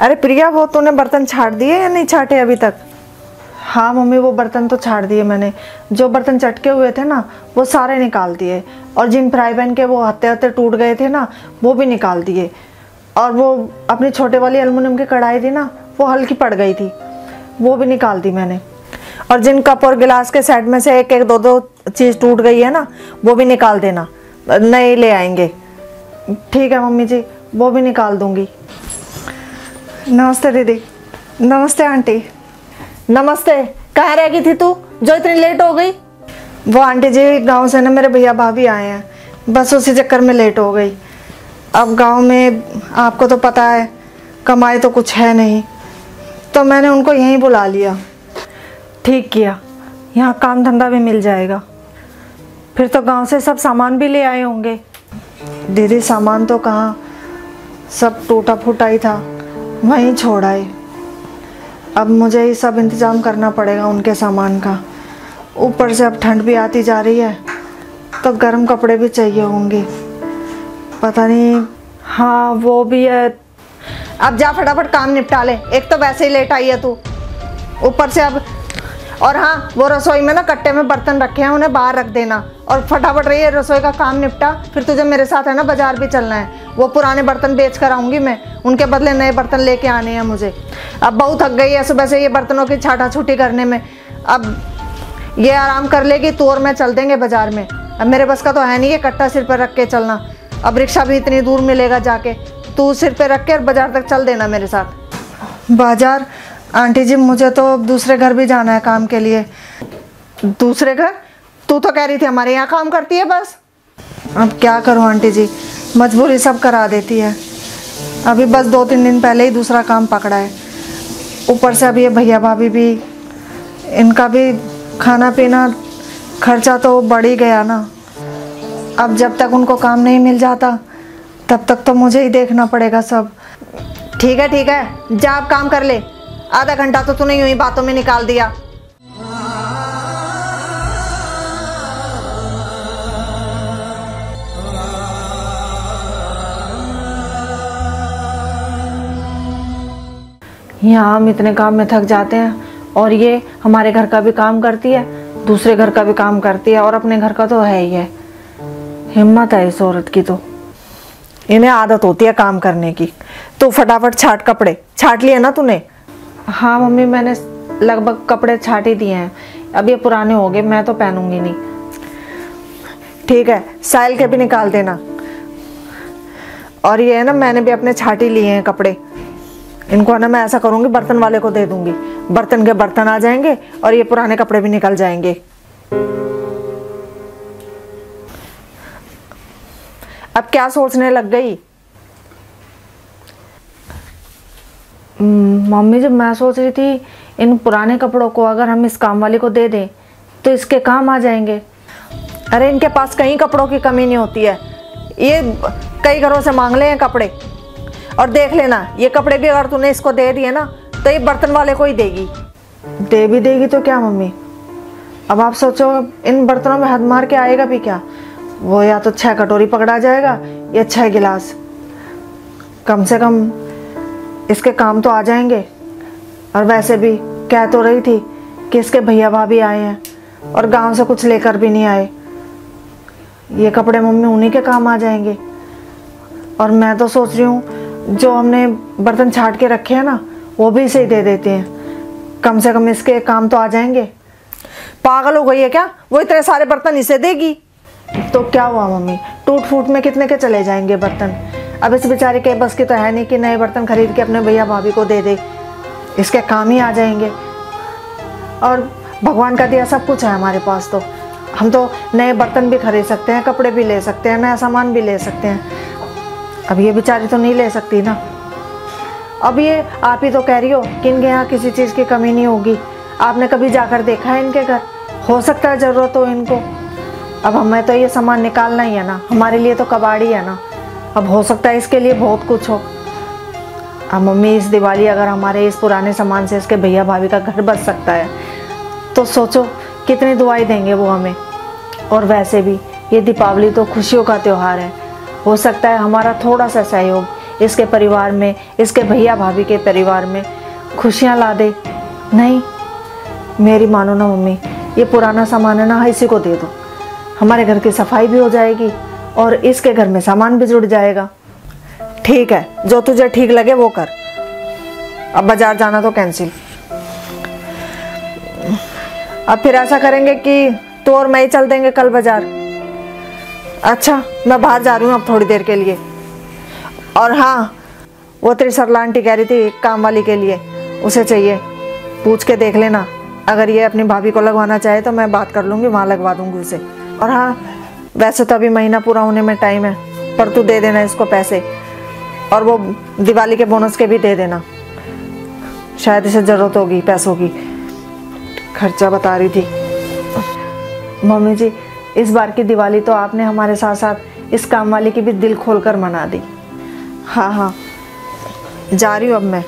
अरे प्रिया, वो तूने बर्तन छाट दिए या नहीं छाटे अभी तक? हाँ मम्मी, वो बर्तन तो छाट दिए मैंने। जो बर्तन चटके हुए थे ना वो सारे निकाल दिए, और जिन फ्राई पैन के वो हत्ते हत्ते टूट गए थे ना वो भी निकाल दिए। और वो अपनी छोटे वाली एल्युमिनियम की कढ़ाई थी ना, वो हल्की पड़ गई थी, वो भी निकाल दी मैंने। और जिन कप और गिलास के सेट में से एक एक दो दो चीज़ टूट गई है ना, वो भी निकाल देना, नए ले आएंगे। ठीक है मम्मी जी, वो भी निकाल दूंगी। नमस्ते दीदी। नमस्ते आंटी। नमस्ते। कहाँ रह गई थी तू जो इतनी लेट हो गई? वो आंटी जी, गांव से ना मेरे भैया भाभी आए हैं, बस उसी चक्कर में लेट हो गई। अब गांव में आपको तो पता है कमाई तो कुछ है नहीं, तो मैंने उनको यहीं बुला लिया। ठीक किया, यहाँ काम धंधा भी मिल जाएगा। फिर तो गांव से सब सामान भी ले आए होंगे। दीदी सामान तो कहाँ, सब टूटा फूटा ही था, वहीं छोड़ आए। अब मुझे ही सब इंतज़ाम करना पड़ेगा उनके सामान का। ऊपर से अब ठंड भी आती जा रही है, तो गर्म कपड़े भी चाहिए होंगे। पता नहीं। हाँ वो भी है। अब जा फटाफट काम निपटा ले, एक तो वैसे ही लेट आई है तू, ऊपर से अब। और हाँ, वो रसोई में ना कट्टे में बर्तन रखे हैं, उन्हें बाहर रख देना। और फटाफट रही है, रसोई का काम निपटा। फिर तुझे मेरे साथ है ना बाजार भी चलना है, वो पुराने बर्तन बेच कर आऊँगी मैं, उनके बदले नए बर्तन लेके आने हैं मुझे। अब बहुत थक गई है सुबह से ये बर्तनों की छाटा छूटी करने में। अब ये आराम कर लेगी, तू और मैं चल देंगे बाजार में। अब मेरे बस का तो है नहीं ये कट्टा सिर पर रख के चलना। अब रिक्शा भी इतनी दूर मिलेगा जाके, तू सिर पे रख के बाजार तक चल देना मेरे साथ। बाजार? आंटी जी मुझे तो दूसरे घर भी जाना है काम के लिए। दूसरे घर? तू तो कह रही थी हमारे यहाँ काम करती है बस। अब क्या करूँ आंटी जी, मजबूरी सब करा देती है। अभी बस 2-3 दिन पहले ही दूसरा काम पकड़ा है। ऊपर से अभी ये भैया भाभी भी, इनका भी खाना पीना खर्चा तो बढ़ ही गया ना। अब जब तक उनको काम नहीं मिल जाता तब तक तो मुझे ही देखना पड़ेगा सब। ठीक है, जा अब काम कर ले। आधा घंटा तो तूने यूं ही बातों में निकाल दिया। यहाँ हम इतने काम में थक जाते हैं, और ये हमारे घर का भी काम करती है, दूसरे घर का भी काम करती है, और अपने घर का तो है ही है। हिम्मत है इस औरत की, तो इन्हें आदत होती है काम करने की। तो फटाफट छाट कपड़े। छाट लिए ना तूने? हाँ मम्मी, मैंने लगभग कपड़े छाट ही दिए हैं। अब ये पुराने हो गए, मैं तो पहनूंगी नहीं। ठीक है, साइल के भी निकाल देना। और ये है ना, मैंने भी अपने छाट ही लिए हैं कपड़े। इनको है ना मैं ऐसा करूंगी, बर्तन वाले को दे दूंगी, बर्तन के बर्तन आ जाएंगे और ये पुराने कपड़े भी निकल जाएंगे। अब क्या सोचने लग गई? मम्मी, जब मैं सोच रही थी इन पुराने कपड़ों को अगर हम इस काम वाली को दे दें तो इसके काम आ जाएंगे। अरे इनके पास कहीं कपड़ों की कमी नहीं होती है, ये कई घरों से मांग ले हैं कपड़े। और देख लेना, ये कपड़े भी अगर तूने इसको दे दिए ना तो ये बर्तन वाले को ही देगी। दे भी देगी तो क्या मम्मी? अब आप सोचो, इन बर्तनों में हाथ मार के आएगा भी क्या? वो या तो 6 कटोरी पकड़ा जाएगा या 6 गिलास। कम से कम इसके काम तो आ जाएंगे। और वैसे भी कह तो रही थी कि इसके भैया भाभी आए हैं और गांव से कुछ लेकर भी नहीं आए। ये कपड़े मम्मी उन्हीं के काम आ जाएंगे। और मैं तो सोच रही हूँ जो हमने बर्तन छाट के रखे हैं ना वो भी इसे दे देते हैं, कम से कम इसके काम तो आ जाएंगे। पागल हो गई है क्या? वो इतने सारे बर्तन इसे देगी तो क्या हुआ मम्मी, टूट फूट में कितने के चले जाएंगे बर्तन। अब इस बेचारे के बस की तो है नहीं कि नए बर्तन खरीद के अपने भैया भाभी को दे दे, इसके काम ही आ जाएंगे। और भगवान का दिया सब कुछ है हमारे पास, तो हम तो नए बर्तन भी खरीद सकते हैं, कपड़े भी ले सकते हैं, नया सामान भी ले सकते हैं। अब ये बेचारी तो नहीं ले सकती ना। अब ये आप ही तो कह रही हो कि इनके यहाँ किसी चीज़ की कमी नहीं होगी। आपने कभी जाकर देखा है इनके घर? हो सकता है ज़रूरत हो इनको। अब हमें तो ये सामान निकालना ही है ना, हमारे लिए तो कबाड़ी है ना। अब हो सकता है इसके लिए बहुत कुछ हो। अब मम्मी, इस दिवाली अगर हमारे इस पुराने सामान से इसके भैया भाभी का घर बच सकता है तो सोचो कितनी दुआएं देंगे वो हमें। और वैसे भी ये दीपावली तो खुशियों का त्यौहार है, हो सकता है हमारा थोड़ा सा सहयोग इसके परिवार में, इसके भैया भाभी के परिवार में खुशियाँ ला दे। नहीं, मेरी मानो ना मम्मी, ये पुराना सामान है ना, इसी को दे दो। हमारे घर की सफाई भी हो जाएगी और इसके घर में सामान भी जुड़ जाएगा। ठीक है, जो तुझे ठीक लगे वो कर। अब बाजार जाना तो कैंसिल। अब फिर ऐसा करेंगे कि तू और मैं ही चल देंगे कल बाजार। अच्छा, मैं बाहर जा रही हूँ अब थोड़ी देर के लिए। और हाँ, वो तेरी सरला आंटी कह रही थी काम वाली के लिए, उसे चाहिए, पूछ के देख लेना। अगर ये अपनी भाभी को लगवाना चाहे तो मैं बात कर लूँगी, वहाँ लगवा दूँगी उसे। और हाँ, वैसे तो अभी महीना पूरा होने में टाइम है, पर तू दे देना इसको पैसे, और वो दिवाली के बोनस के भी दे देना, शायद इसे ज़रूरत होगी पैसों की। खर्चा बता रही थी। मम्मी जी, इस बार की दिवाली तो आपने हमारे साथ साथ इस काम वाली की भी दिल खोलकर मना दी। हाँ हाँ, जा रही हूँ अब मैं।